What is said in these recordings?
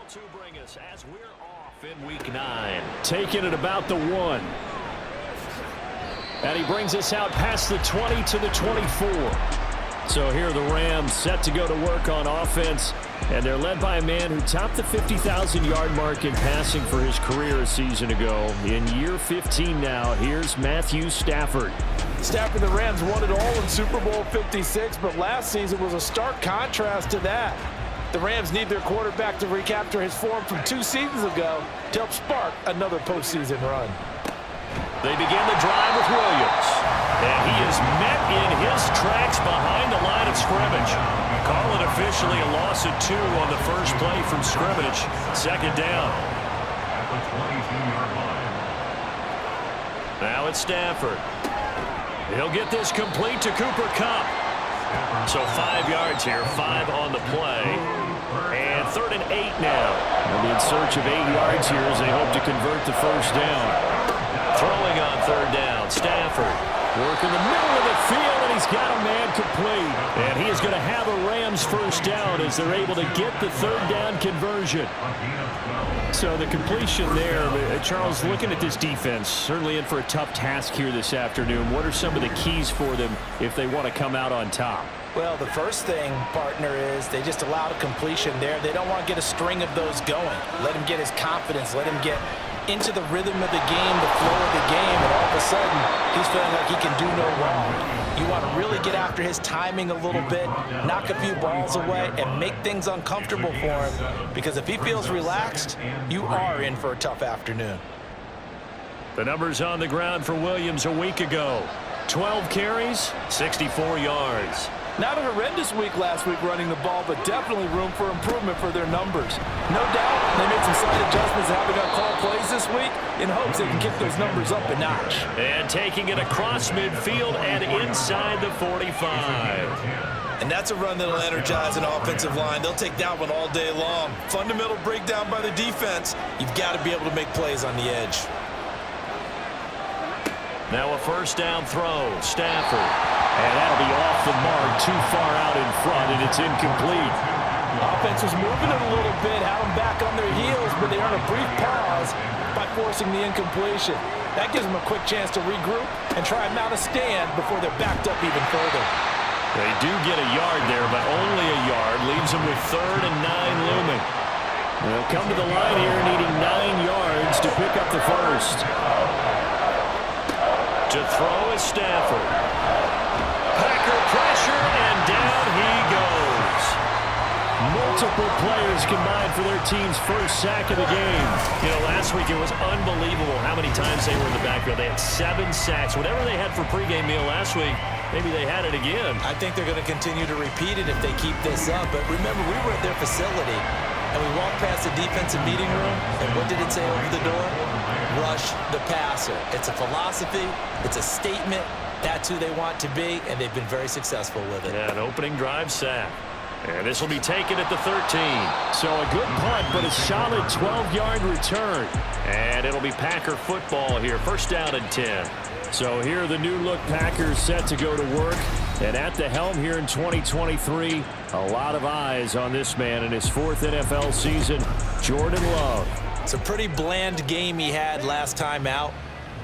To bring us as we're off in week 9. Taking it about the 1. And he brings us out past the 20 to the 24. So here are the Rams set to go to work on offense. And they're led by a man who topped the 50,000-yard mark in passing for his career a season ago. In year 15 now, here's Matthew Stafford. Stafford, the Rams won it all in Super Bowl 56, but last season was a stark contrast to that. The Rams need their quarterback to recapture his form from 2 seasons ago to help spark another postseason run. They begin the drive with Williams. And he is met in his tracks behind the line of scrimmage. Call it officially a loss of 2 on the first play from scrimmage. Second down. Now it's Stafford. He'll get this complete to Cooper Kupp. So 5 yards here, 5 on the play. And 3rd and 8 now. They'll be in search of 8 yards here as they hope to convert the first down. Throwing on 3rd down, Stafford. Work in the middle of the field, and he's got a man complete. And he is going to have a Rams first down as they're able to get the 3rd down conversion. So the completion there, Charles, looking at this defense, certainly in for a tough task here this afternoon. What are some of the keys for them if they want to come out on top? Well, the first thing, partner, is they just allowed a completion there. They don't want to get a string of those going. Let him get his confidence. Let him get into the rhythm of the game, the flow of the game, and all of a sudden, he's feeling like he can do no wrong. You want to really get after his timing a little bit, knock a few balls away, and make things uncomfortable for him, because if he feels relaxed, you are in for a tough afternoon. The numbers on the ground for Williams a week ago. 12 carries, 64 yards. Not a horrendous week last week running the ball, but definitely room for improvement for their numbers. No doubt they made some slight adjustments to how they got called plays this week in hopes they can kick those numbers up a notch. And taking it across midfield and inside the 45. And that's a run that'll energize an offensive line. They'll take that one all day long. Fundamental breakdown by the defense. You've got to be able to make plays on the edge. Now a first down throw, Stafford. And that'll be off the mark, too far out in front, and it's incomplete. Offense was moving it a little bit, had them back on their heels, but they earned a brief pause by forcing the incompletion. That gives them a quick chance to regroup and try and mount a stand before they're backed up even further. They do get a yard there, but only a yard. Leaves them with 3rd and 9 looming. They'll come to the line here needing 9 yards to pick up the first. To throw is Stafford. Packer pressure, and down he goes. Multiple players combined for their team's first sack of the game. You know, last week it was unbelievable how many times they were in the backfield. They had 7 sacks. Whatever they had for pregame meal last week, maybe they had it again. I think they're going to continue to repeat it if they keep this up. But remember, we were at their facility, and we walked past the defensive meeting room, and what did it say over the door? Rush the passer. It's a philosophy. It's a statement. That's who they want to be, and they've been very successful with it. Yeah, an opening drive sack. And this will be taken at the 13. So a good punt, but a solid 12-yard return. And it'll be Packer football here. First down and 10. So here are the new-look Packers set to go to work. And at the helm here in 2023, a lot of eyes on this man in his 4th NFL season, Jordan Love. It's a pretty bland game he had last time out.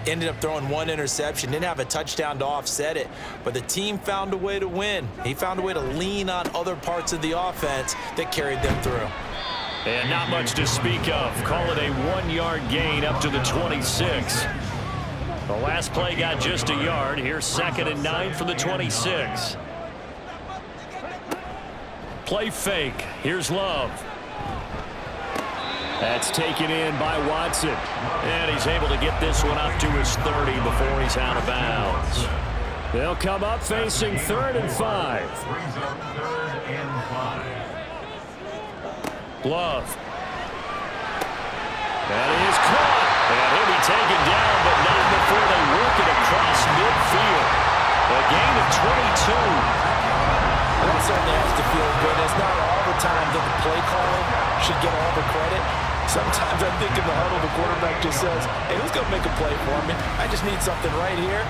Ended up throwing 1 interception. Didn't have a touchdown to offset it. But the team found a way to win. He found a way to lean on other parts of the offense that carried them through. And not much to speak of. Call it a 1-yard gain up to the 26. The last play got just a yard. Here's 2nd and 9 for the 26. Play fake. Here's Love. That's taken in by Watson. And he's able to get this one up to his 30 before he's out of bounds. They'll come up facing 3rd and 5. Love. That is caught. And he'll be taken down, but not before they work it across midfield. A gain of 22. That certainly has to feel good. It's not all the time that the play caller should get all the credit. Sometimes I think in the huddle, the quarterback just says, hey, who's going to make a play for me? I just need something right here.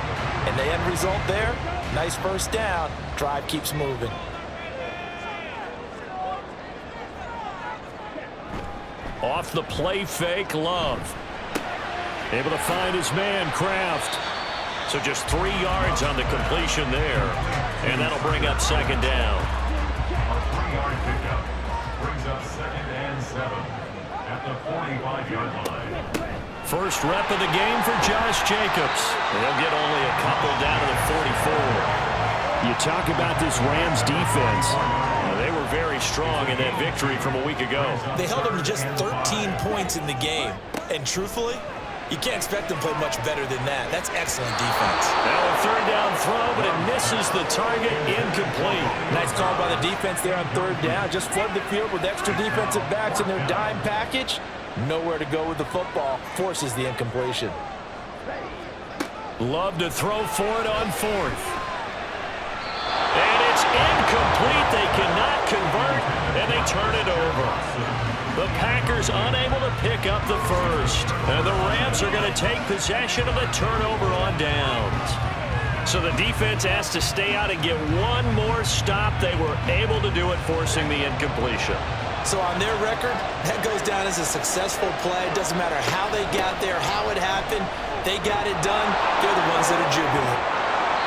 And the end result there, nice first down. Drive keeps moving. Off the play fake, Love. Able to find his man, Kraft. So just 3 yards on the completion there. And that'll bring up second down. A 3-yard pickup brings up 2nd and 7 at the 45-yard line. First rep of the game for Josh Jacobs. They'll get only a couple down to the 44. You talk about this Rams defense. They were very strong in that victory from a week ago. They held them to just 13 points in the game. And truthfully, you can't expect them to play much better than that. That's excellent defense. Now a third down throw, but it misses the target, incomplete. Nice call by the defense there on third down. Just flood the field with extra defensive backs in their dime package. Nowhere to go with the football. Forces the incompletion. Love to throw for it on fourth. And it's incomplete. They cannot convert, and they turn it over. The Packers unable to pick up the first. And the Rams are going to take possession of the turnover on downs. So the defense has to stay out and get one more stop. They were able to do it, forcing the incompletion. So on their record, that goes down as a successful play. It doesn't matter how they got there, how it happened. They got it done. They're the ones that are jubilant.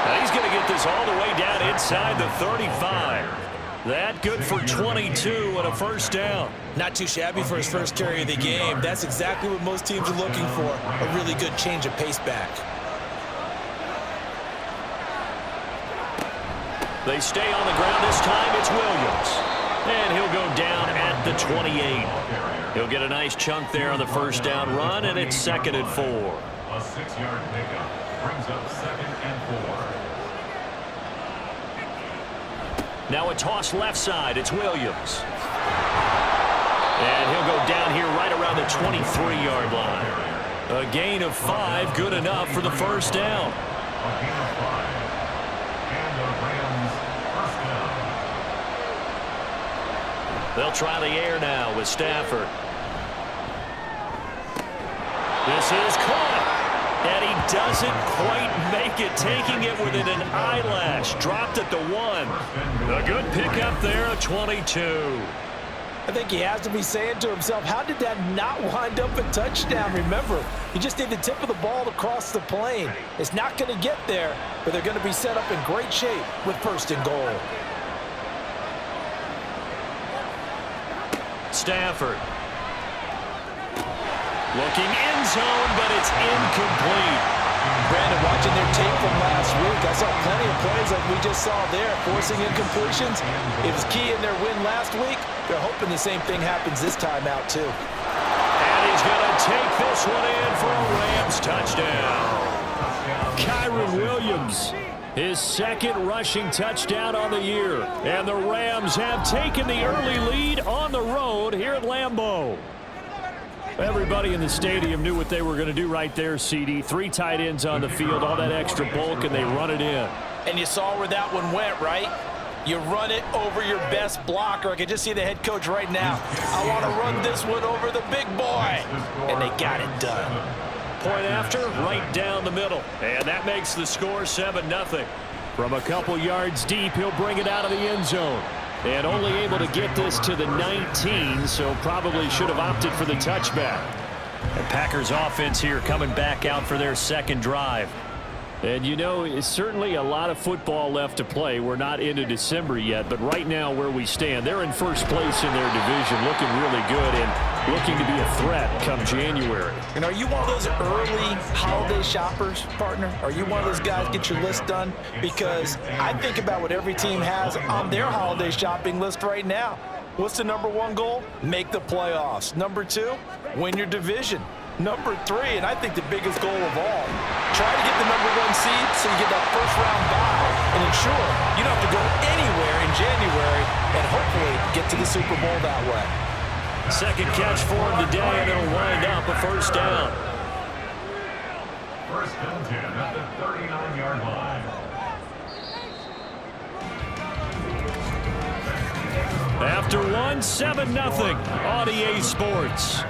Now he's going to get this all the way down inside the 35. That good for 22 and a first down. Not too shabby for his first carry of the game. That's exactly what most teams are looking for, a really good change of pace back. They stay on the ground this time. It's Williams. And he'll go down at the 28. He'll get a nice chunk there on the first down run, and it's 2nd and 4. A 6-yard pickup brings up 2nd and 4. Now a toss left side. It's Williams. And he'll go down here right around the 23-yard line. A gain of 5, good enough for the first down. A gain of 5. And the Rams first down. They'll try the air now with Stafford. This is caught. And he doesn't quite make it, taking it within an eyelash. Dropped at the 1. A good pickup there, a 22. I think he has to be saying to himself, how did that not wind up a touchdown? Remember, you just need the tip of the ball to cross the plane. It's not going to get there, but they're going to be set up in great shape with 1st and goal. Stafford. Looking end zone, but it's incomplete. Brandon, watching their tape from last week, I saw plenty of plays like we just saw there, forcing incompletions. It was key in their win last week. They're hoping the same thing happens this time out, too. And he's going to take this one in for a Rams touchdown. Kyron Williams, his 2nd rushing touchdown on the year. And the Rams have taken the early lead on the road here at Lambeau. Everybody in the stadium knew what they were going to do right there, CD. 3 tight ends on the field, all that extra bulk, and they run it in. And you saw where that one went, right? You run it over your best blocker. I can just see the head coach right now. I want to run this one over the big boy. And they got it done. Point after, right down the middle. And that makes the score 7-0. From a couple yards deep, he'll bring it out of the end zone. And only able to get this to the 19, so probably should have opted for the touchback. The Packers offense here coming back out for their 2nd drive. And you know, it's certainly a lot of football left to play. We're not into December yet, but right now where we stand, they're in first place in their division, looking really good and looking to be a threat come January. And are you one of those early holiday shoppers, partner? Are you one of those guys get your list done? Because I think about what every team has on their holiday shopping list right now. What's the #1 goal? Make the playoffs. #2, win your division. #3, and I think the biggest goal of all, try to get the #1 seed so you get that first-round bye and ensure you don't have to go anywhere in January and hopefully get to the Super Bowl that way. 2nd catch for him today, and it'll wind up a first down. 1st and 10 at the 39-yard line. After one, 7-0 on EA Sports.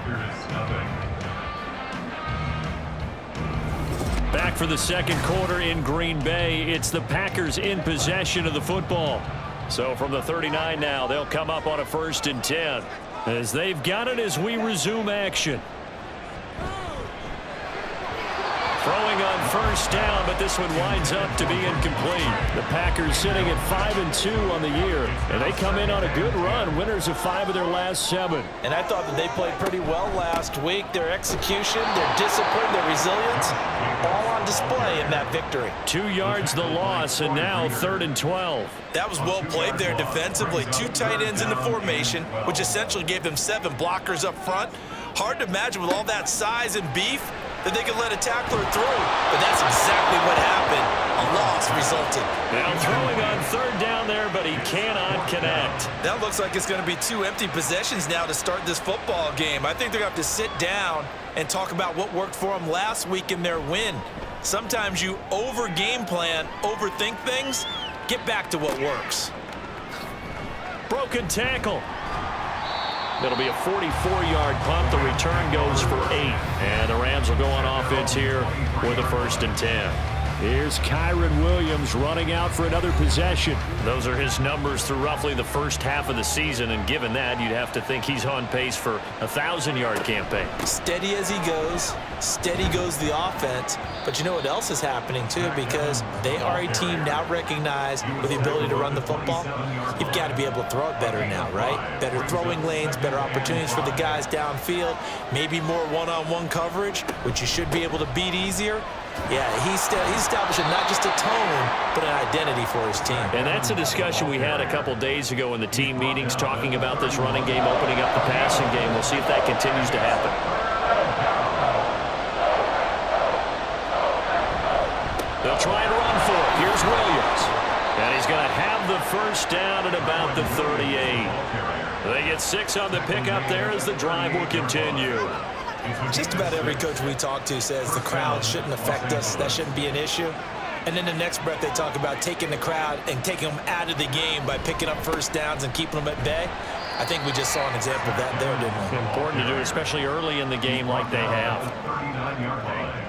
Back for the 2nd quarter in Green Bay. It's the Packers in possession of the football. So from the 39 now, they'll come up on a 1st and 10. as they've got it as we resume action. Throwing on first down, but this one winds up to be incomplete. The Packers sitting at 5-2 on the year, and they come in on a good run, winners of 5 of their last 7. And I thought that they played pretty well last week. Their execution, their discipline, their resilience, all on display in that victory. 2 yards the loss, and now 3rd and 12. That was well played there defensively. 2 tight ends in the formation, which essentially gave them 7 blockers up front. Hard to imagine with all that size and beef that they could let a tackler through, but that's exactly what happened. A loss resulted. Now throwing on 3rd down there, but he cannot connect. That looks like it's going to be 2 empty possessions now to start this football game. I think they're going to have to sit down and talk about what worked for them last week in their win. Sometimes you over-game plan, overthink things. Get back to what works. Broken tackle. It'll be a 44-yard punt. The return goes for 8. And the Rams will go on offense here with a 1st and 10. Here's Kyron Williams running out for another possession. Those are his numbers through roughly the first half of the season, and given that, you'd have to think he's on pace for a 1,000-yard campaign. Steady as he goes, steady goes the offense. But you know what else is happening, too, because they are a team now recognized with the ability to run the football. You've got to be able to throw it better now, right? Better throwing lanes, better opportunities for the guys downfield, maybe more one-on-one coverage, which you should be able to beat easier. Yeah, he's establishing not just a tone, but an identity for his team. And that's a discussion we had a couple days ago in the team meetings, talking about this running game, opening up the passing game. We'll see if that continues to happen. They'll try and run for it. Here's Williams. And he's going to have the 1st down at about the 38. They get 6 on the pickup there as the drive will continue. Just about every coach we talk to says the crowd shouldn't affect us. That shouldn't be an issue. And then the next breath they talk about taking the crowd and taking them out of the game by picking up 1st downs and keeping them at bay. I think we just saw an example of that there, didn't we? Important to do, especially early in the game like they have.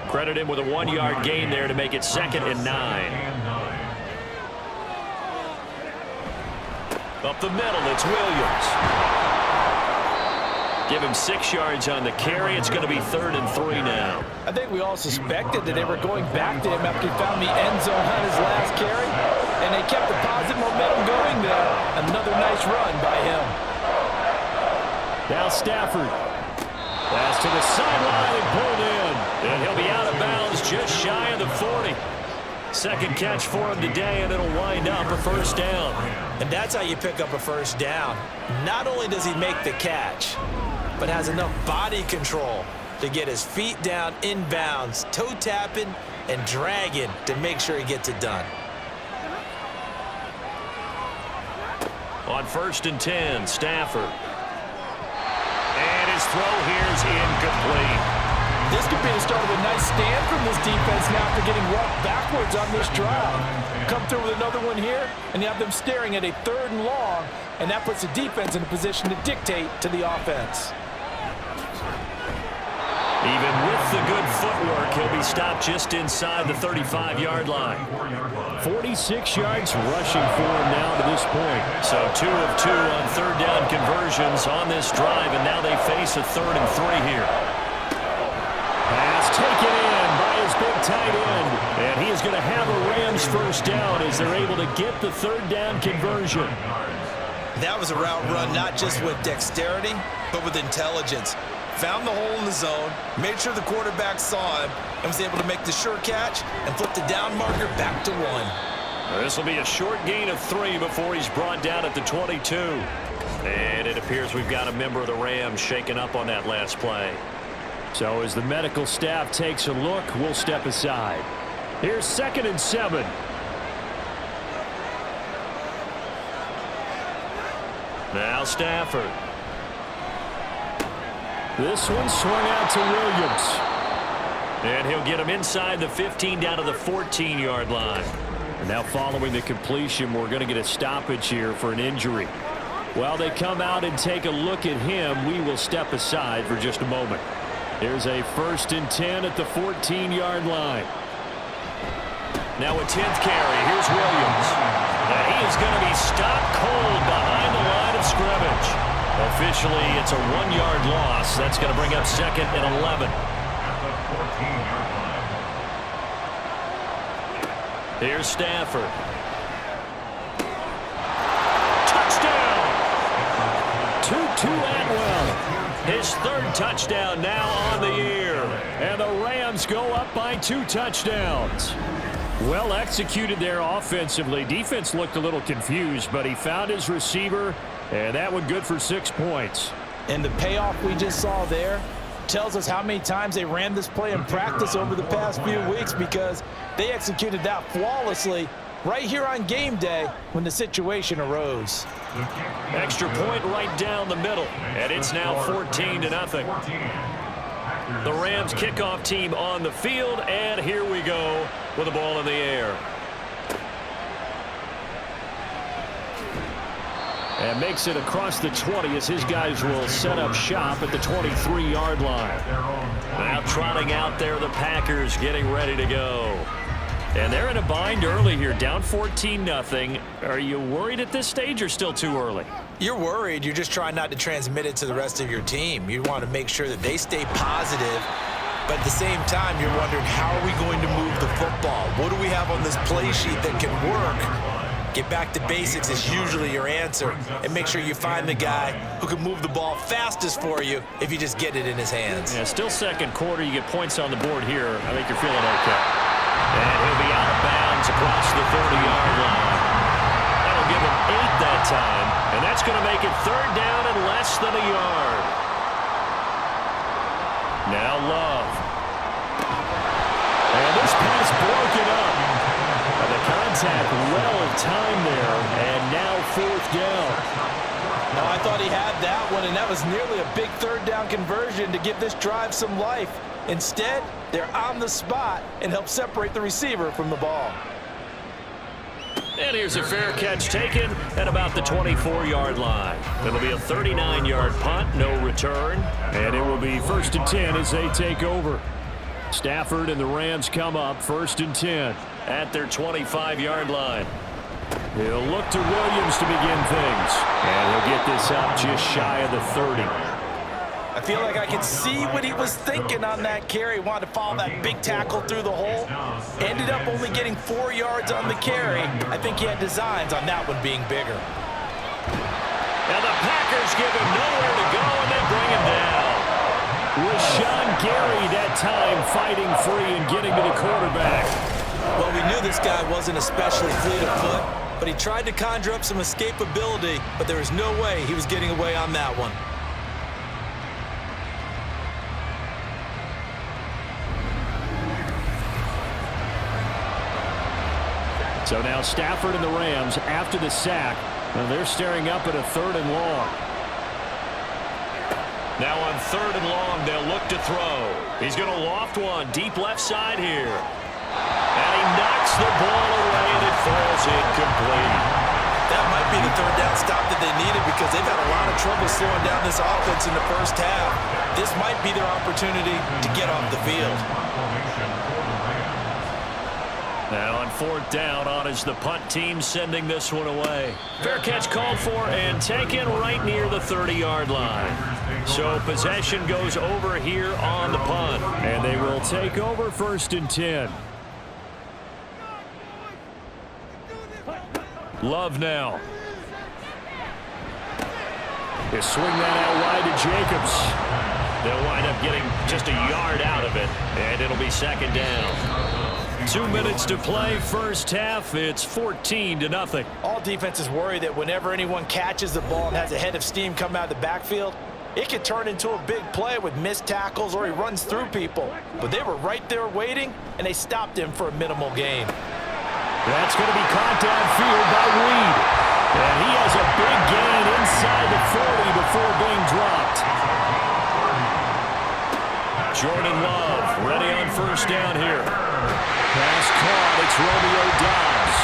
Credit him with a 1-yard gain there to make it 2nd and 9. Up the middle, it's Williams. Give him 6 yards on the carry. It's going to be 3rd and 3 now. I think we all suspected that they were going back to him after he found the end zone on his last carry, and they kept the positive momentum going there. Another nice run by him. Now Stafford. Pass to the sideline and pulled in. And he'll be out of bounds just shy of the 40. 2nd catch for him today, and it'll wind up a 1st down. And that's how you pick up a 1st down. Not only does he make the catch, but has enough body control to get his feet down inbounds, toe tapping and dragging to make sure he gets it done. On 1st and 10, Stafford. And his throw here's incomplete. This could be the start of a nice stand from this defense now after getting walked backwards on this drive. Come through with another one here, and you have them staring at a 3rd and long, and that puts the defense in a position to dictate to the offense. Even with the good footwork, he'll be stopped just inside the 35-yard line. 46 yards rushing for him now to this point. So 2 of 2 on 3rd down conversions on this drive, and now they face a 3rd and 3 here. Pass taken in by his big tight end. And he is going to have a Rams 1st down as they're able to get the 3rd down conversion. That was a route run not just with dexterity, but with intelligence. Found the hole in the zone, made sure the quarterback saw him, and was able to make the sure catch and flip the down marker back to 1. This will be a short gain of 3 before he's brought down at the 22. And it appears we've got a member of the Rams shaken up on that last play. So as the medical staff takes a look, we'll step aside. Here's 2nd and 7. Now Stafford. This one swung out to Williams. And he'll get him inside the 15 down to the 14-yard line. And now following the completion, we're going to get a stoppage here for an injury. While they come out and take a look at him, we will step aside for just a moment. Here's a 1st and 10 at the 14-yard line. Now a 10th carry. Here's Williams. And he is going to be stopped cold behind the line of scrimmage. Officially, it's a 1-yard loss. That's going to bring up 2nd and 11. At the 14-yard line. Here's Stafford. Touchdown! Tutu Atwell. His 3rd touchdown now on the year. And the Rams go up by 2 touchdowns. Well executed there offensively. Defense looked a little confused, but he found his receiver, and that one good for 6 points. And the payoff we just saw there tells us how many times they ran this play in practice over the past few weeks, because they executed that flawlessly right here on game day when the situation arose. Extra point right down the middle, and it's now 14-0. The Rams kickoff team on the field, and here we go with the ball in the air. And makes it across the 20 as his guys will set up shop at the 23-yard line. Now trotting out there, the Packers getting ready to go. And they're in a bind early here, down 14-0. Are you worried at this stage or still too early? You're worried. You're just trying not to transmit it to the rest of your team. You want to make sure that they stay positive, but at the same time, you're wondering, how are we going to move the football? What do we have on this play sheet that can work? Get back to basics is usually your answer, and make sure you find the guy who can move the ball fastest for you if you just get it in his hands. Yeah, still second quarter. You get points on the board here. I think you're feeling okay. And he'll be out of bounds across the 30-yard line. That'll give him 8 that time, and that's going to make it 3rd down and less than a yard. Now Love. And this pass broken up. And the contact well timed there, and now 4th down. No, I thought he had that one, and that was nearly a big 3rd down conversion to give this drive some life. Instead, they're on the spot and help separate the receiver from the ball. And here's a fair catch taken at about the 24-yard line. It'll be a 39-yard punt, no return. And it will be 1st and 10 as they take over. Stafford and the Rams come up 1st and 10 at their 25-yard line. He'll look to Williams to begin things. And he'll get this up just shy of the 30. I feel like I could see what he was thinking on that carry. He wanted to follow that big tackle through the hole. Ended up only getting 4 yards on the carry. I think he had designs on that one being bigger. And the Packers give him nowhere to go, and they bring him down. Rashawn Gary that time fighting free and getting to the quarterback. Well, we knew this guy wasn't especially fleet of foot, but he tried to conjure up some escapability, but there was no way he was getting away on that one. So now Stafford and the Rams after the sack, and they're staring up at a 3rd and long. Now on 3rd and long, they'll look to throw. He's going to loft one deep left side here. And he knocks the ball away, and it falls incomplete. That might be the 3rd down stop that they needed, because they've had a lot of trouble slowing down this offense in the first half. This might be their opportunity to get off the field. Now on 4th down, on is the punt team sending this one away. Fair catch called for and taken right near the 30-yard line. So possession goes over here on the punt, and they will take over 1st and 10. Love now. They swing that out wide to Jacobs. They'll wind up getting just a yard out of it, and it'll be 2nd down. 2 minutes to play, first half. It's 14-0. All defenses worry that whenever anyone catches the ball and has a head of steam come out of the backfield, it could turn into a big play with missed tackles or he runs through people. But they were right there waiting, and they stopped him for a minimal gain. That's going to be caught downfield by Reed. And he has a big gain inside the 40 before being dropped. Jordan Love ready on 1st down here. Pass caught. It's Romeo Doubs.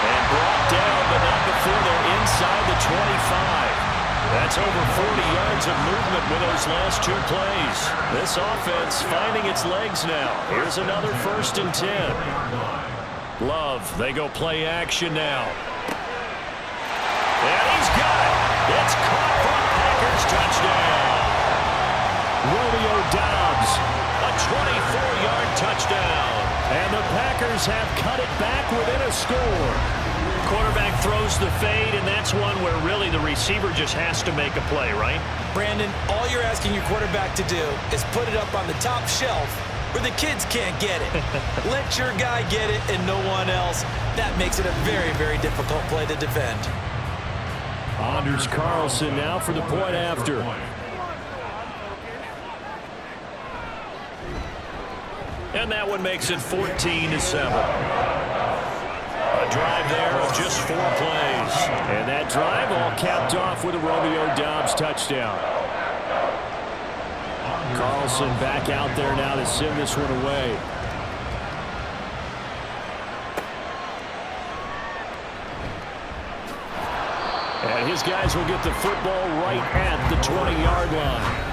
And brought down, but not before they're inside the 25. That's over 40 yards of movement with those last 2 plays. This offense finding its legs now. Here's another 1st and 10. Love, they go play action now. And he's got it. It's caught from touchdown. Romeo Doubs, a 24-yard touchdown. And the Packers have cut it back within a score. Quarterback throws the fade, and that's one where really the receiver just has to make a play, right? Brandon, all you're asking your quarterback to do is put it up on the top shelf where the kids can't get it. Let your guy get it and no one else. That makes it a very, very difficult play to defend. Anders Carlson now for the point after. And that one makes it 14-7. A drive there of just 4 plays. And that drive all capped off with a Romeo Doubs touchdown. Carlson back out there now to send this one away. And his guys will get the football right at the 20-yard line.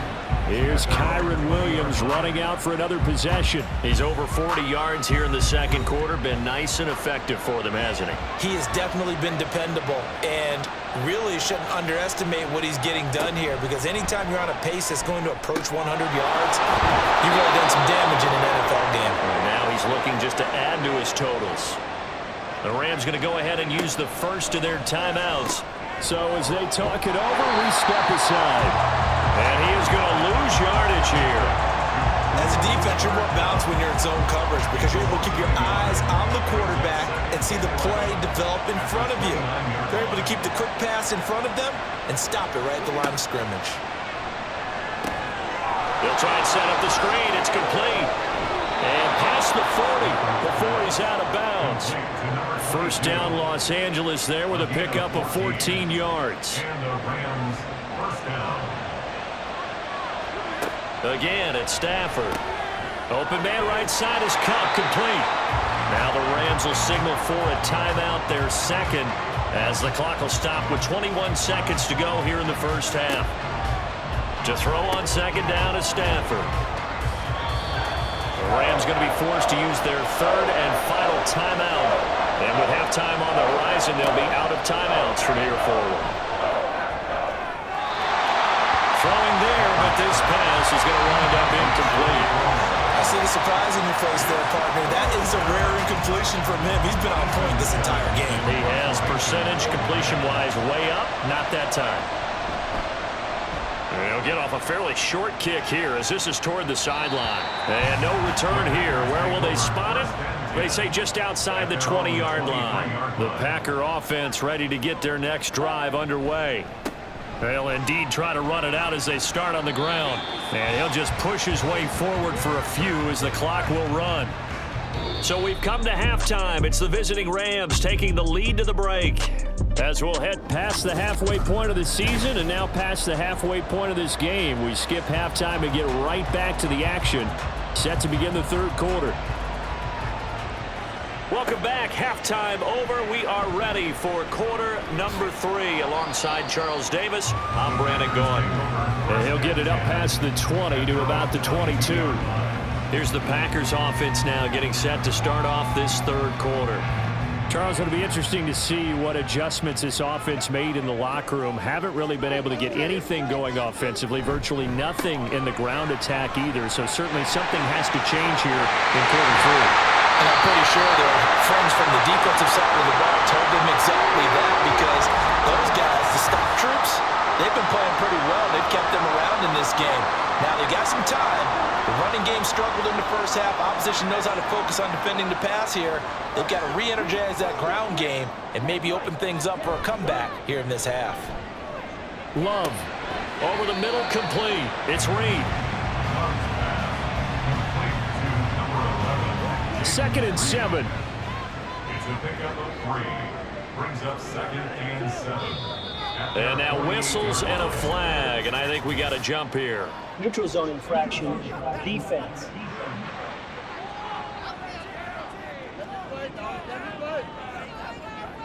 Here's Kyron Williams running out for another possession. He's over 40 yards here in the second quarter. Been nice and effective for them, hasn't he? He has definitely been dependable, and really shouldn't underestimate what he's getting done here, because anytime you're on a pace that's going to approach 100 yards, you've really done some damage in an NFL game. And now he's looking just to add to his totals. The Rams going to go ahead and use the first of their timeouts. So as they talk it over, we step aside. And he is going to lose yardage here. As a defense, you're more balanced when you're in zone coverage because you're able to keep your eyes on the quarterback and see the play develop in front of you. They're able to keep the quick pass in front of them and stop it right at the line of scrimmage. They'll try and set up the screen. It's complete. And past the 40 before he's out of bounds. First down, Los Angeles there with a pickup of 14 yards. And the Rams first down. Again, it's Stafford. Open man right side is Cup, complete. Now the Rams will signal for a timeout, their second, as the clock will stop with 21 seconds to go here in the first half. To throw on second down is Stafford. The Rams going to be forced to use their third and final timeout. And with halftime on the horizon, they'll be out of timeouts from here forward. Throwing there, but this pass is going to wind up incomplete. I see the surprise in your face there, partner. That is a rare incompletion from him. He's been on point this entire game. He has percentage completion-wise way up, not that time. He'll get off a fairly short kick here as this is toward the sideline. And no return here. Where will they spot it? They say just outside the 20-yard line. The Packer offense ready to get their next drive underway. They'll indeed try to run it out as they start on the ground. And he'll just push his way forward for a few as the clock will run. So we've come to halftime. It's the visiting Rams taking the lead to the break. As we'll head past the halfway point of the season and now past the halfway point of this game, we skip halftime and get right back to the action. Set to begin the third quarter. Welcome back. Halftime over. We are ready for quarter number 3. Alongside Charles Davis, I'm Brandon Gaughan. And he'll get it up past the 20 to about the 22. Here's the Packers offense now getting set to start off this third quarter. Charles, it'll be interesting to see what adjustments this offense made in the locker room. Haven't really been able to get anything going offensively, virtually nothing in the ground attack either. So certainly something has to change here in quarter 3. And I'm pretty sure their friends from the defensive side of the ball told them exactly that, because those guys, the stock troops, they've been playing pretty well. They've kept them around in this game. Now they got some time. The running game struggled in the first half. Opposition knows how to focus on defending the pass here. They've got to re-energize that ground game and maybe open things up for a comeback here in this half. Love over the middle, complete. It's Reed. Second and 7. It's a pickup of 3. Brings up second and 7. And now whistles and a flag, and I think we got a jump here. Neutral zone infraction, defense.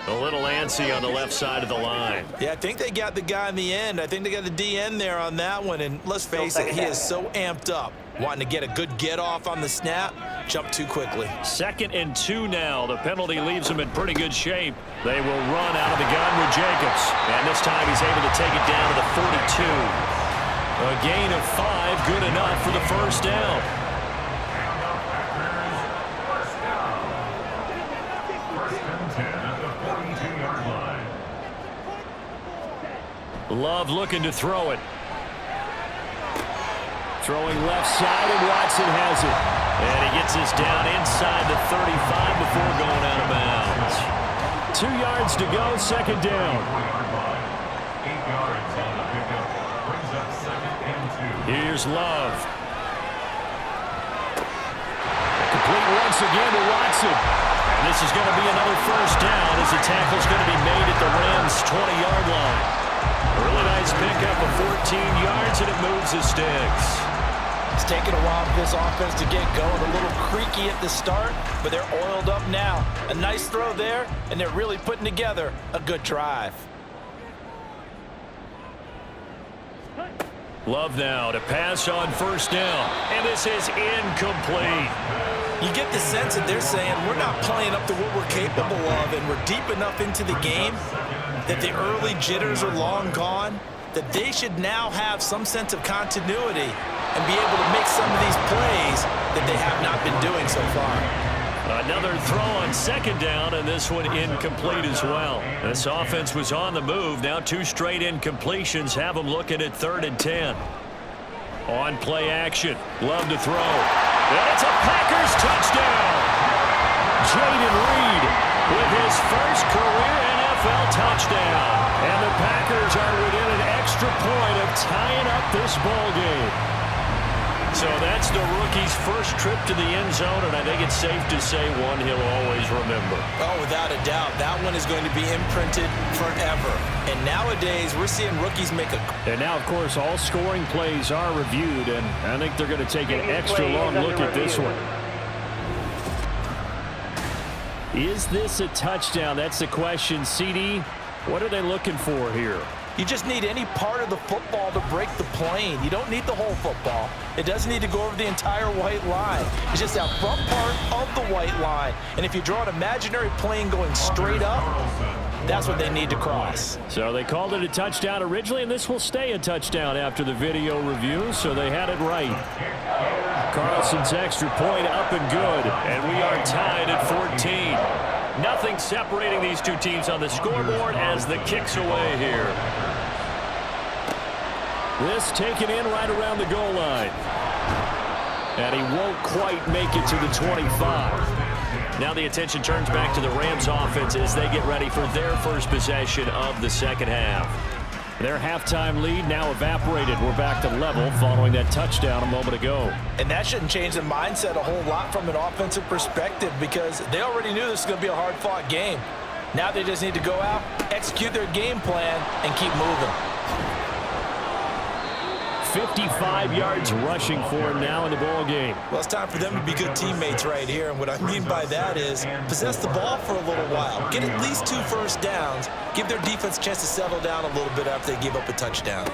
A little antsy on the left side of the line. Yeah, I think they got the guy in the end. I think they got the DN there on that one. And let's face it, he is so amped up, wanting to get a good get-off on the snap, jump too quickly. Second and 2 now. The penalty leaves him in pretty good shape. They will run out of the gun with Jacobs. And this time he's able to take it down to the 42. A gain of 5, good enough for the first down. First down. First and 10 at the 42-yard line. Love looking to throw it. Throwing left side, and Watson has it. And he gets this down inside the 35 before going out of bounds. 2 yards to go, second down. 8 yards on the pickup. Brings up second and 2. Here's Love. Complete once again to Watson. And this is going to be another first down as the tackle's going to be made at the Rams' 20-yard line. Really nice pickup of 14 yards, and it moves the sticks. It's taken a while for this offense to get going. A little creaky at the start, but they're oiled up now. A nice throw there, and they're really putting together a good drive. Love now to pass on first down, and this is incomplete. You get the sense that they're saying we're not playing up to what we're capable of, and we're deep enough into the game that the early jitters are long gone, that they should now have some sense of continuity and be able to make some of these plays that they have not been doing so far. Another throw on second down, and this one incomplete as well. This offense was on the move. Now 2 straight incompletions have them looking at 3rd and 10. On play action. Love to throw. And it's a Packers touchdown. Jaden Reed with his first career NFL touchdown. And the Packers are within an extra point of tying up this ball game. So that's the rookie's first trip to the end zone, and I think it's safe to say one he'll always remember. Oh, without a doubt. That one is going to be imprinted forever. And nowadays, we're seeing rookies make a... And now, of course, all scoring plays are reviewed, and I think they're going to take an extra long look at this one. Is this a touchdown? That's the question. CD, what are they looking for here? You just need any part of the football to break the plane. You don't need the whole football. It doesn't need to go over the entire white line. It's just that front part of the white line. And if you draw an imaginary plane going straight up, that's what they need to cross. So they called it a touchdown originally, and this will stay a touchdown after the video review, so they had it right. Carlson's extra point up and good, and we are tied at 14. Nothing separating these two teams on the scoreboard as the kick's away here. This taken in right around the goal line. And he won't quite make it to the 25. Now the attention turns back to the Rams offense as they get ready for their first possession of the second half. Their halftime lead now evaporated. We're back to level following that touchdown a moment ago. And that shouldn't change the mindset a whole lot from an offensive perspective because they already knew this was going to be a hard-fought game. Now they just need to go out, execute their game plan, and keep moving. 55 yards rushing for him now in the ball game. Well, it's time for them to be good teammates right here, and what I mean by that is possess the ball for a little while. Get at least 2 first downs. Give their defense a chance to settle down a little bit after they give up a touchdown.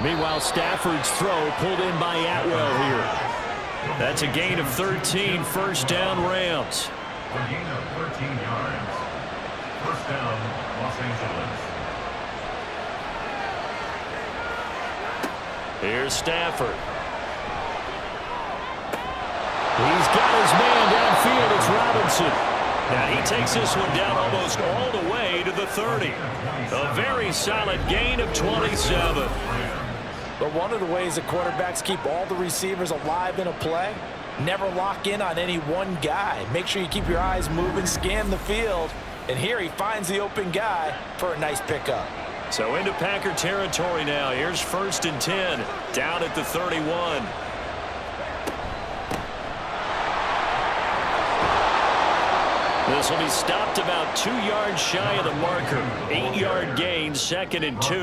Meanwhile, Stafford's throw pulled in by Atwell here. That's a gain of 13, first down Rams. A gain of 13 yards. First down, Los Angeles. Here's Stafford. He's got his man downfield. It's Robinson. Now he takes this one down almost all the way to the 30. A very solid gain of 27. But one of the ways that quarterbacks keep all the receivers alive in a play, never lock in on any one guy. Make sure you keep your eyes moving, scan the field. And here he finds the open guy for a nice pickup. So into Packer territory now. Here's 1st and 10, down at the 31. This will be stopped about 2 yards shy of the marker. 8-yard gain, 2nd and 2.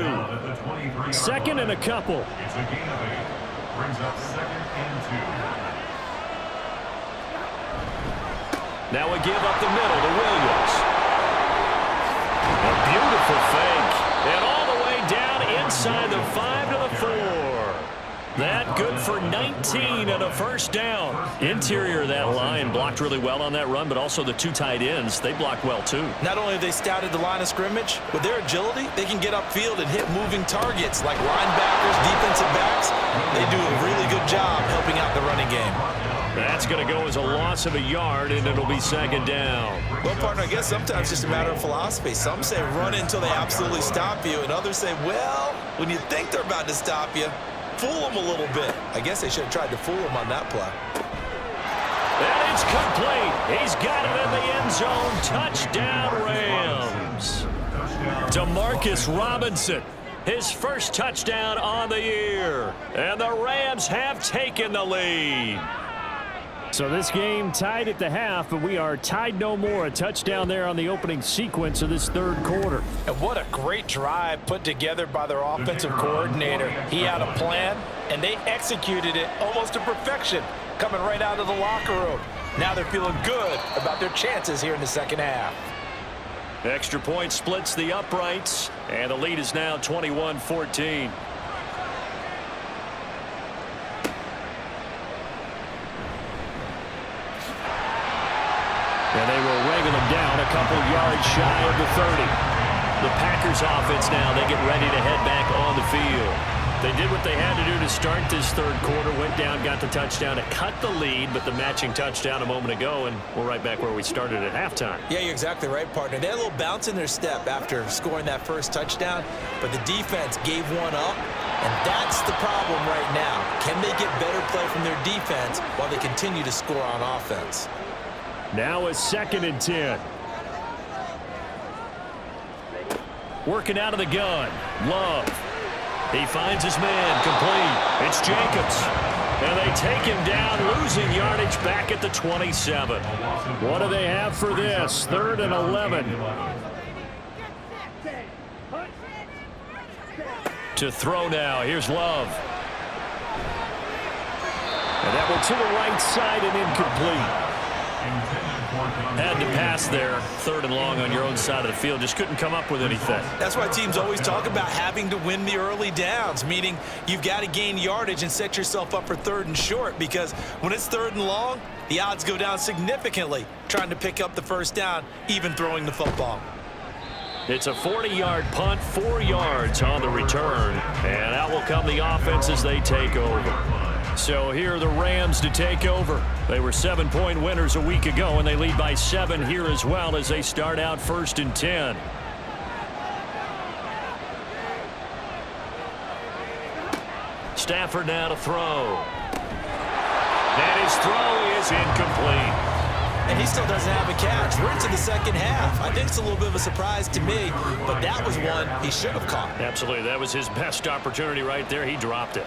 2nd and a couple. It's a gain of 8. Brings up 2nd and 2. Now a give up the middle to Williams. A beautiful fake. And all the way down inside the 5 to the 4. That good for 19 and a first down. Interior of that line blocked really well on that run, but also the two tight ends, they blocked well too. Not only have they scouted the line of scrimmage, with their agility, they can get upfield and hit moving targets like linebackers, defensive backs. They do a really good job helping out the running game. That's going to go as a loss of a yard, and it'll be second down. Well, partner, I guess sometimes it's just a matter of philosophy. Some say run until they absolutely stop you, and others say, well, when you think they're about to stop you, fool them a little bit. I guess they should have tried to fool them on that play. And it's complete. He's got it in the end zone. Touchdown, Rams. Demarcus Robinson, his first touchdown on the year. And the Rams have taken the lead. So this game tied at the half, but we are tied no more. A touchdown there on the opening sequence of this third quarter. And what a great drive put together by their offensive coordinator. He had a plan, and they executed it almost to perfection, coming right out of the locker room. Now they're feeling good about their chances here in the second half. Extra point splits the uprights, and the lead is now 21-14. And they will wrangle them down a couple yards shy of the 30. The Packers offense now, they get ready to head back on the field. They did what they had to do to start this third quarter, went down, got the touchdown to cut the lead, but the matching touchdown a moment ago, and we're right back where we started at halftime. Yeah, you're exactly right, partner. They had a little bounce in their step after scoring that first touchdown, but the defense gave one up, and that's the problem right now. Can they get better play from their defense while they continue to score on offense? Now a 2nd and 10. Working out of the gun. Love. He finds his man. Complete. It's Jacobs. And they take him down, losing yardage back at the 27. What do they have for this? 3rd and 11. To throw now. Here's Love. And that one to the right side and incomplete. Had to pass there, 3rd and long on your own side of the field. Just couldn't come up with anything. That's why teams always talk about having to win the early downs, meaning you've got to gain yardage and set yourself up for 3rd and short, because when it's 3rd and long, the odds go down significantly trying to pick up the first down, even throwing the football. It's a 40-yard punt, 4 yards on the return, and out will come the offense as they take over. So here are the Rams to take over. They were 7-point winners a week ago, and they lead by 7 here as well as they start out 1st and 10. Stafford now to throw. And his throw is incomplete. And he still doesn't have a catch. We're into the second half. I think it's a little bit of a surprise to me, but that was one he should have caught. Absolutely. That was his best opportunity right there. He dropped it.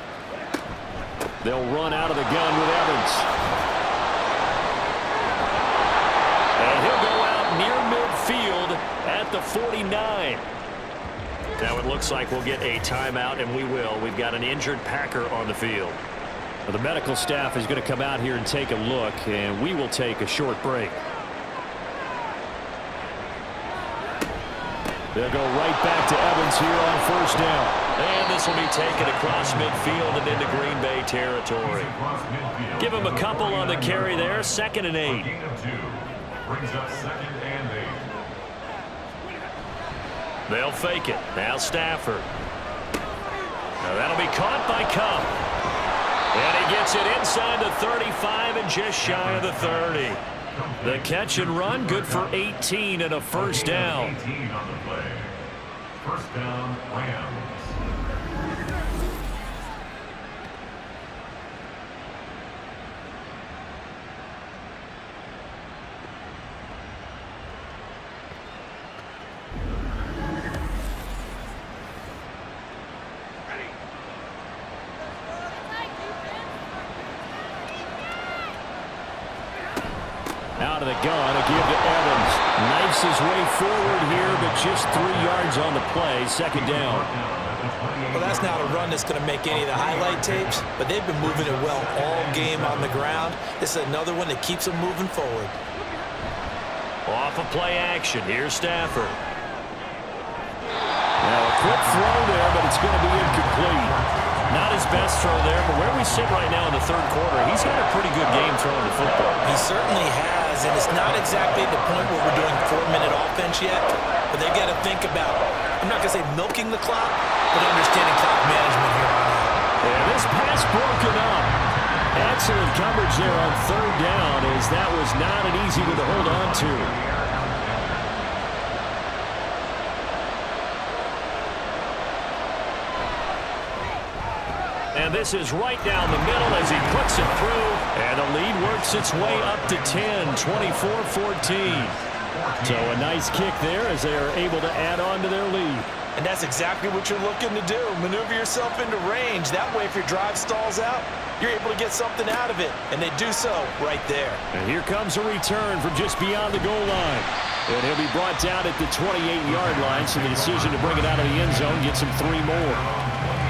They'll run out of the gun with Evans. And he'll go out near midfield at the 49. Now it looks like we'll get a timeout, and we will. We've got an injured Packer on the field. Well, the medical staff is going to come out here and take a look, and we will take a short break. They'll go right back to Evans here on 1st down. And this will be taken across midfield and into Green Bay territory. Give him a couple on the carry there. 2nd and 8. Brings up 2nd and 8. They'll fake it. Now Stafford. Now that'll be caught by Cup. And he gets it inside the 35 and just shy of the 30. The catch and run, good for 18 and a 1st down. 18 on the play. 1st down, Rams. Out of the gun, a give to Evans. Knifes his way forward here, but just 3 yards on the play. 2nd down. Well, that's not a run that's going to make any of the highlight tapes, but they've been moving it well all game on the ground. This is another one that keeps them moving forward. Off of play action. Here's Stafford. Now a quick throw there, but it's going to be incomplete. Not his best throw there, but where we sit right now in the third quarter, he's had a pretty good game throwing the football. He certainly has, and it's not exactly the point where we're doing 4-minute offense yet, but they've got to think about, I'm not going to say milking the clock, but understanding clock management here on out. And this pass broken up. Excellent coverage there on third down, as that was not an easy one to hold on to. And this is right down the middle as he puts it through. And the lead works its way up to 10, 24-14. So a nice kick there as they are able to add on to their lead. And that's exactly what you're looking to do. Maneuver yourself into range. That way, if your drive stalls out, you're able to get something out of it. And they do so right there. And here comes a return from just beyond the goal line. And he'll be brought down at the 28-yard line, so the decision to bring it out of the end zone gets him 3 more.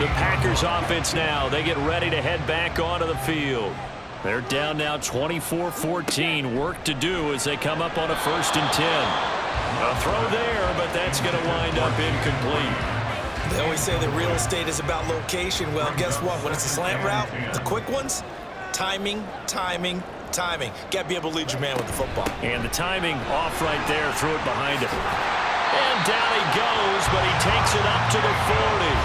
The Packers offense now, they get ready to head back onto the field. They're down now 24-14. Work to do as they come up on a 1st and 10. A throw there, but that's going to wind up incomplete. They always say that real estate is about location. Well, guess what? When it's a slant route, the quick ones, timing, timing, timing. Got to be able to lead your man with the football. And the timing off right there, threw it behind him. And down he goes, but he takes it up to the 40.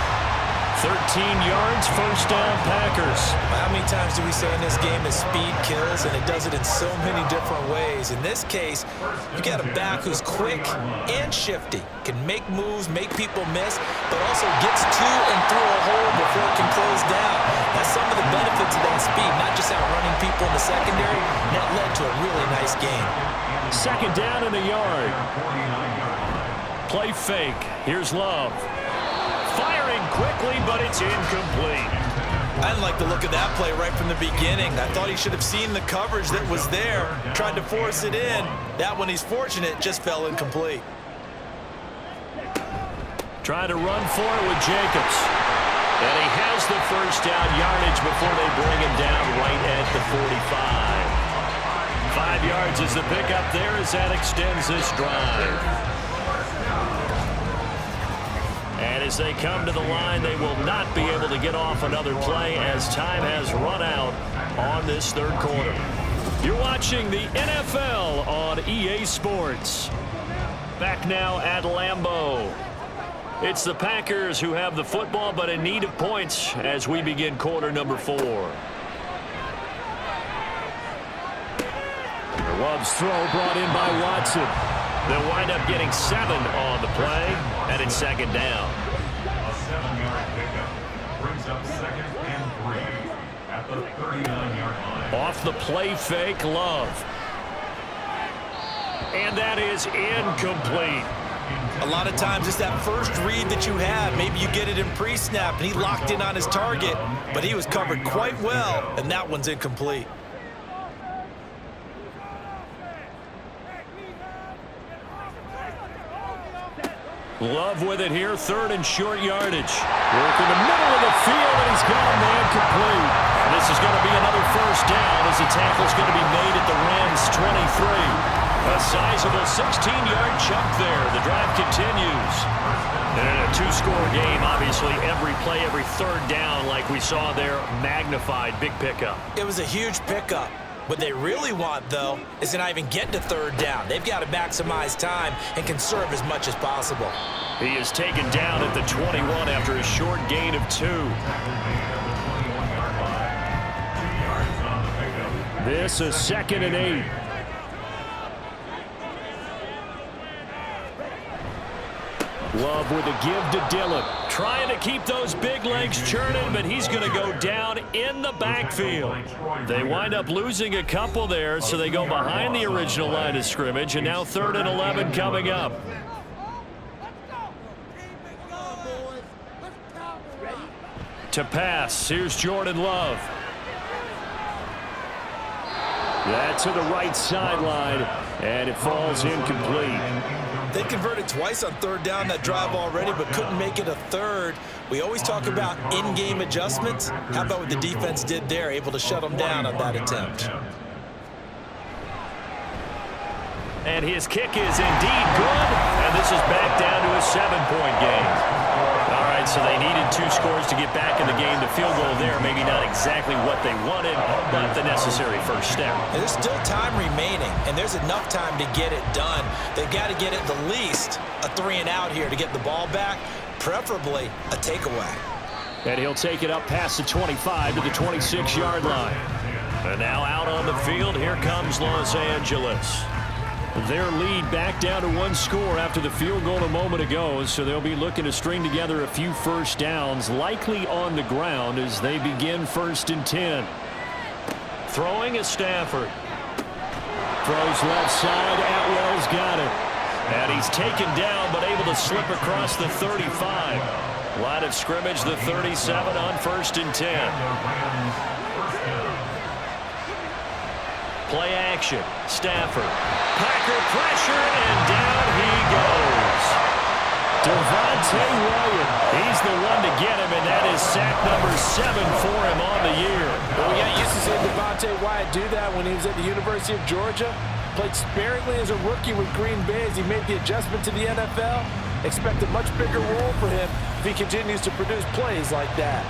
13 yards, 1st down, Packers. How many times do we say in this game that speed kills, and it does it in so many different ways? In this case, you got a back who's quick and shifty, can make moves, make people miss, but also gets to and through a hole before it can close down. That's some of the benefits of that speed, not just outrunning people in the secondary. That led to a really nice game. 2nd down and a yard. Play fake. Here's Love. Firing quickly, but it's incomplete. I didn't like the look of that play right from the beginning. I thought he should have seen the coverage that was there, tried to force it in. That one, he's fortunate, just fell incomplete. Trying to run for it with Jacobs. And he has the 1st down yardage before they bring him down right at the 45. 5 yards is the pickup there as that extends this drive. And as they come to the line, they will not be able to get off another play as time has run out on this 3rd quarter. You're watching the NFL on EA Sports. Back now at Lambeau. It's the Packers who have the football, but in need of points as we begin quarter number 4. Love's throw brought in by Watson. They'll wind up getting 7 on the play, and it's 2nd down. A 7-yard pickup brings up 2nd and 3 at the 39-yard line. Off the play fake, Love. And that is incomplete. A lot of times it's that first read that you have. Maybe you get it in pre-snap, and he locked in on his target, but he was covered quite well, and that one's incomplete. Love with it here, 3rd and short yardage. Work in the middle of the field, and he's got a man complete. This is going to be another 1st down as the tackle's going to be made at the Rams' 23. A sizable 16-yard chunk there. The drive continues. And in a 2-score game, obviously every play, every 3rd down, like we saw there, magnified. Big pickup. It was a huge pickup. What they really want, though, is to not even get to 3rd down. They've got to maximize time and conserve as much as possible. He is taken down at the 21 after a short gain of 2. This is 2nd and 8. Love with a give to Dillon. Trying to keep those big legs churning, but he's going to go down in the backfield. They wind up losing a couple there, so they go behind the original line of scrimmage, and now 3rd and 11 coming up. To pass, here's Jordan Love. That's to the right sideline, and it falls incomplete. They converted twice on 3rd down that drive already, but couldn't make it a 3rd. We always talk about in-game adjustments. How about what the defense did there, able to shut them down on that attempt? And his kick is indeed good, and this is back down to a 7-point game. All right, right, so they needed 2 scores to get back in the game. The field goal there, maybe not exactly what they wanted, but the necessary first step. And there's still time remaining, and there's enough time to get it done. They've got to get at the least a 3-and-out here to get the ball back, preferably a takeaway. And he'll take it up past the 25 to the 26-yard line. And now out on the field, here comes Los Angeles. Their lead back down to 1 score after the field goal a moment ago, so they'll be looking to string together a few first downs, likely on the ground as they begin 1st and 10. Throwing is Stafford. Throws left side. Atwell's got it. And he's taken down, but able to slip across the 35. Line of scrimmage, the 37 on 1st and 10. Play action. Stafford. Packer pressure, and down he goes. Devontae Williams. He's the one to get him, and that is sack number 7 for him on the year. Well, we got used to seeing Devontae Wyatt do that when he was at the University of Georgia. Played sparingly as a rookie with Green Bay as he made the adjustment to the NFL. Expect a much bigger role for him if he continues to produce plays like that.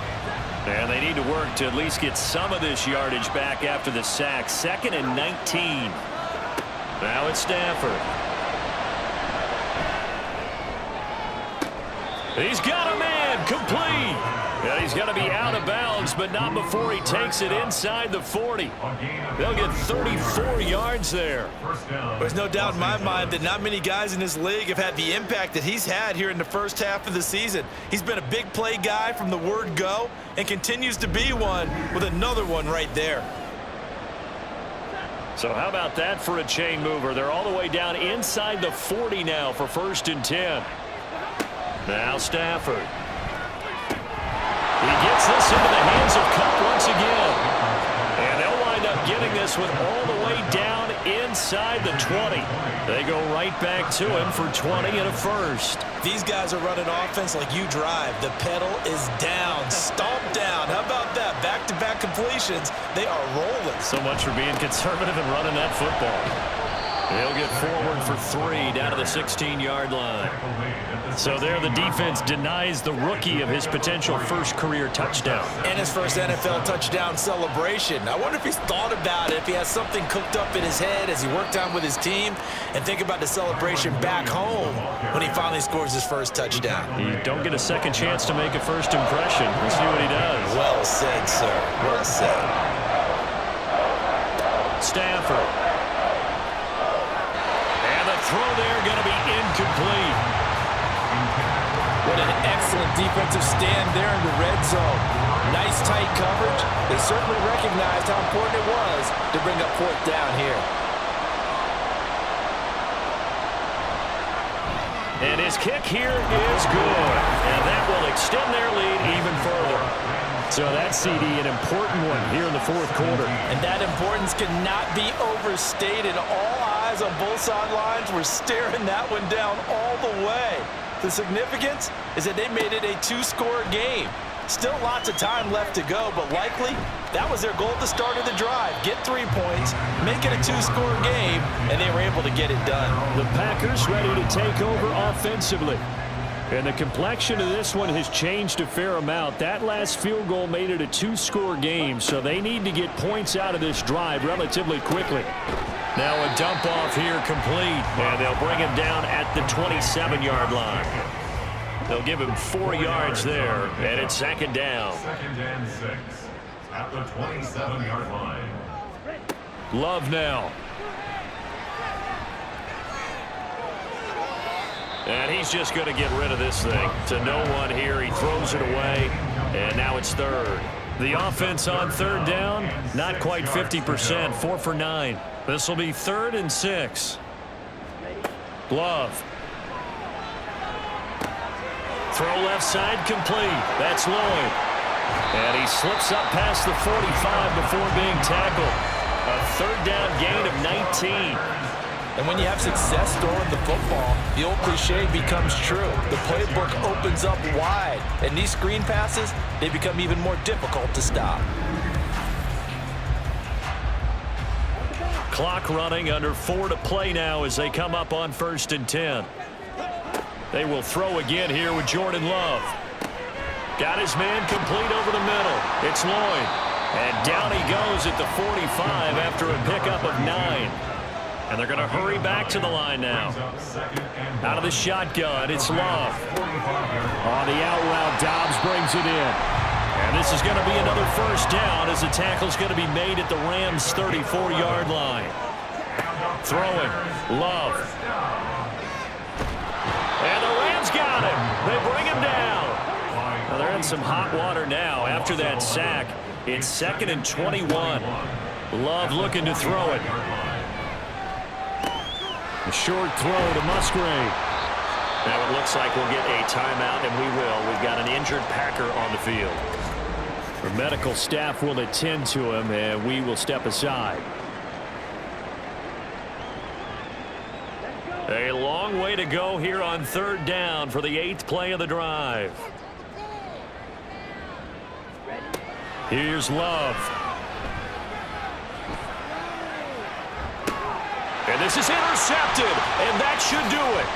And they need to work to at least get some of this yardage back after the sack. 2nd and 19. Now it's Stafford. He's got a man. Complete. And he's going to be out of bounds, but not before he takes it inside the 40. They'll get 34 yards there. There's no doubt in my mind that not many guys in this league have had the impact that he's had here in the first half of the season. He's been a big play guy from the word go and continues to be one with another one right there. So how about that for a chain mover? They're all the way down inside the 40 now for 1st and 10. Now Stafford. He gets this into the hands of Cup once again. And they'll wind up getting this one all the way down inside the 20. They go right back to him for 20 and a first. These guys are running offense like you drive. The pedal is down, stomped down. How about that? Back-to-back completions. They are rolling. So much for being conservative and running that football. He'll get forward for 3 down to the 16-yard line. So there the defense denies the rookie of his potential first career touchdown. And his first NFL touchdown celebration. I wonder if he's thought about it, if he has something cooked up in his head as he worked on with his team, and think about the celebration back home when he finally scores his first touchdown. You don't get a second chance to make a first impression. We'll see what he does. Well said, sir. Well said. Stafford. And the throw there going to be incomplete. What an excellent defensive stand there in the red zone. Nice tight coverage. They certainly recognized how important it was to bring up 4th down here. And his kick here is good. And that will extend their lead even further. So that CD, an important one here in the 4th quarter. And that importance cannot be overstated. All eyes on both sidelines were staring that one down all the way. The significance is that they made it a 2-score game. Still lots of time left to go, but likely that was their goal at the start of the drive. Get 3 points, make it a 2-score game, and they were able to get it done. The Packers ready to take over offensively. And the complexion of this one has changed a fair amount. That last field goal made it a 2-score game, so they need to get points out of this drive relatively quickly. Now a dump off here complete, and they'll bring him down at the 27-yard line. They'll give him 4 yards there, and it's 2nd down. 2nd and 6 at the 27-yard line. Love now. And he's just going to get rid of this thing. To no one here. He throws it away, and now it's 3rd. The offense on 3rd down, not quite 50%, 4 for 9. This will be 3rd and 6. Love. Throw left side complete. That's Lloyd. And he slips up past the 45 before being tackled. A 3rd down gain of 19. And when you have success throwing the football, the old cliche becomes true. The playbook opens up wide. And these screen passes, they become even more difficult to stop. Clock running, under 4 to play now as they come up on 1st and 10. They will throw again here with Jordan Love. Got his man complete over the middle. It's Lloyd. And down he goes at the 45 after a pickup of 9. And they're going to hurry back to the line now. Out of the shotgun, it's Love. On the out route, Dobbs brings it in. And this is going to be another first down as the tackle's going to be made at the Rams' 34-yard line. Throwing, Love. And the Rams got him. They bring him down. Well, they're in some hot water now after that sack. It's 2nd and 21. Love looking to throw it. A short throw to Musgrave. Now it looks like we'll get a timeout, and we will. We've got an injured Packer on the field. The medical staff will attend to him, and we will step aside. A long way to go here on 3rd down for the 8th play of the drive. Here's Love. And this is intercepted, and that should do it.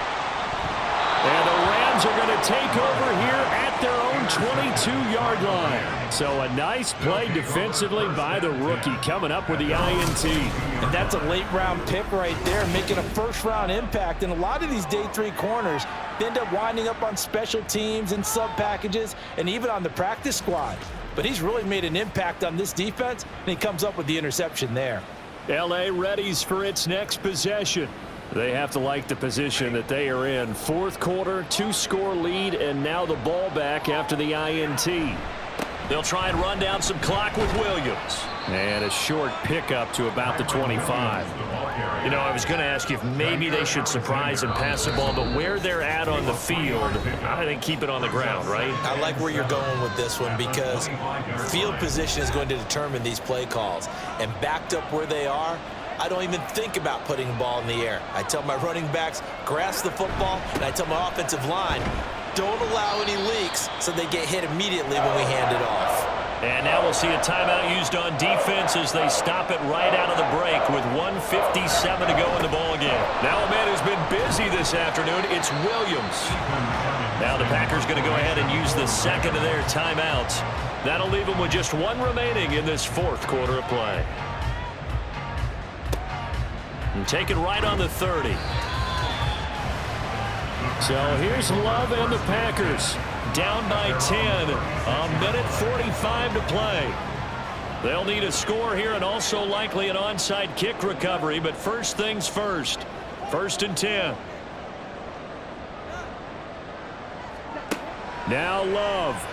And the Rams are going to take over here at their own 22-yard line. So a nice play defensively by the rookie coming up with the INT. And that's a late-round pick right there, making a first-round impact. And a lot of these day 3 corners end up winding up on special teams and sub-packages and even on the practice squad. But he's really made an impact on this defense, and he comes up with the interception there. L.A. readies for its next possession. They have to like the position that they are in. 4th quarter, 2-score lead, and now the ball back after the INT. They'll try and run down some clock with Williams. And a short pickup to about the 25. You know, I was going to ask you if maybe they should surprise and pass the ball, but where they're at on the field, I think keep it on the ground, right? I like where you're going with this one because field position is going to determine these play calls. And backed up where they are, I don't even think about putting the ball in the air. I tell my running backs, grasp the football, and I tell my offensive line, don't allow any leaks so they get hit immediately when we hand it off. And now we'll see a timeout used on defense as they stop it right out of the break with 1:57 to go in the ball game. Now a man who's been busy this afternoon, it's Williams. Now the Packers going to go ahead and use the second of their timeouts. That'll leave them with just 1 remaining in this 4th quarter of play. And take it right on the 30. So here's Love and the Packers. Down by 10. A minute 45 to play. They'll need a score here and also likely an onside kick recovery. But first things first. 1st and 10. Now Love.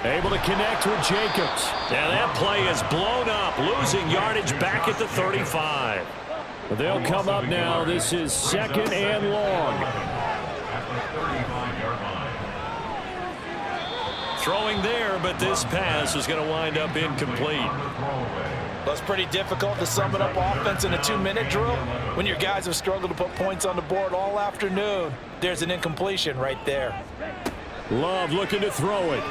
Able to connect with Jacobs. Now that play is blown up. Losing yardage back at the 35. They'll come up now. This is 2nd and long. Throwing there, but this pass is going to wind up incomplete. Well, it's pretty difficult to sum it up offense in a 2-minute drill when your guys have struggled to put points on the board all afternoon. There's an incompletion right there. Love looking to throw it.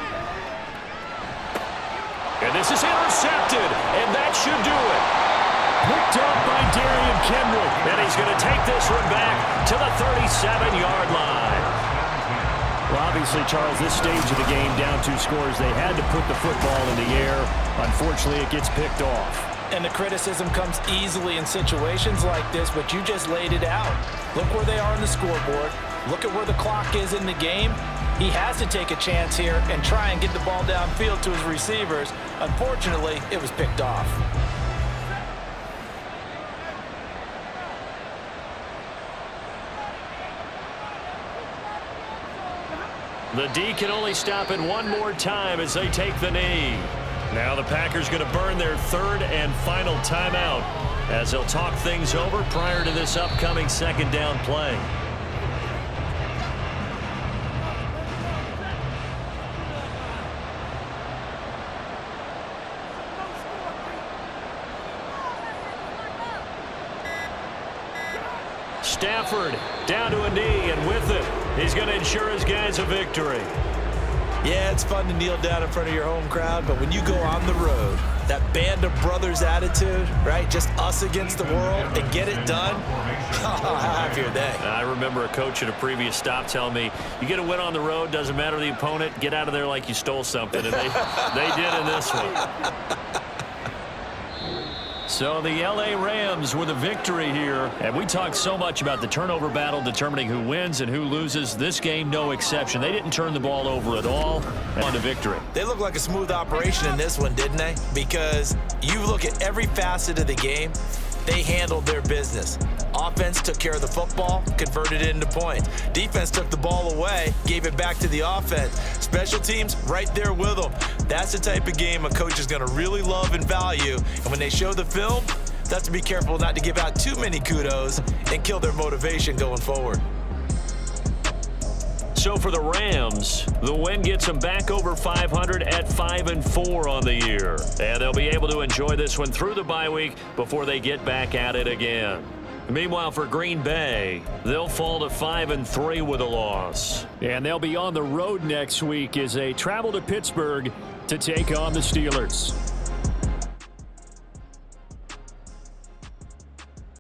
And this is intercepted, and that should do it. Picked up by Darian Kenwood, and he's going to take this one back to the 37-yard line. Well, obviously, Charles, this stage of the game, down 2 scores, they had to put the football in the air. Unfortunately, it gets picked off. And the criticism comes easily in situations like this, but you just laid it out. Look where they are on the scoreboard. Look at where the clock is in the game. He has to take a chance here and try and get the ball downfield to his receivers. Unfortunately, it was picked off. The D can only stop it 1 more time as they take the knee. Now the Packers going to burn their 3rd and final timeout as they'll talk things over prior to this upcoming 2nd down play. Stafford down to a knee, and with it, he's going to ensure his guys a victory. Yeah, it's fun to kneel down in front of your home crowd, but when you go on the road, that band of brothers attitude, right? Just us against the world and get it done. How happy are they? I remember a coach at a previous stop telling me, you get a win on the road, doesn't matter the opponent, get out of there like you stole something. And they did in this one. So the L.A. Rams with a victory here. And we talked so much about the turnover battle determining who wins and who loses. This game, no exception. They didn't turn the ball over at all. On to victory. They look like a smooth operation in this one, didn't they? Because you look at every facet of the game, they handled their business. Offense took care of the football, converted it into points. Defense took the ball away, gave it back to the offense. Special teams, right there with them. That's the type of game a coach is going to really love and value. And when they show the film, they have to be careful not to give out too many kudos and kill their motivation going forward. So for the Rams, the win gets them back over 500 at 5-4 on the year. And they'll be able to enjoy this one through the bye week before they get back at it again. Meanwhile, for Green Bay, they'll fall to 5-3 with a loss. And they'll be on the road next week as they travel to Pittsburgh to take on the Steelers.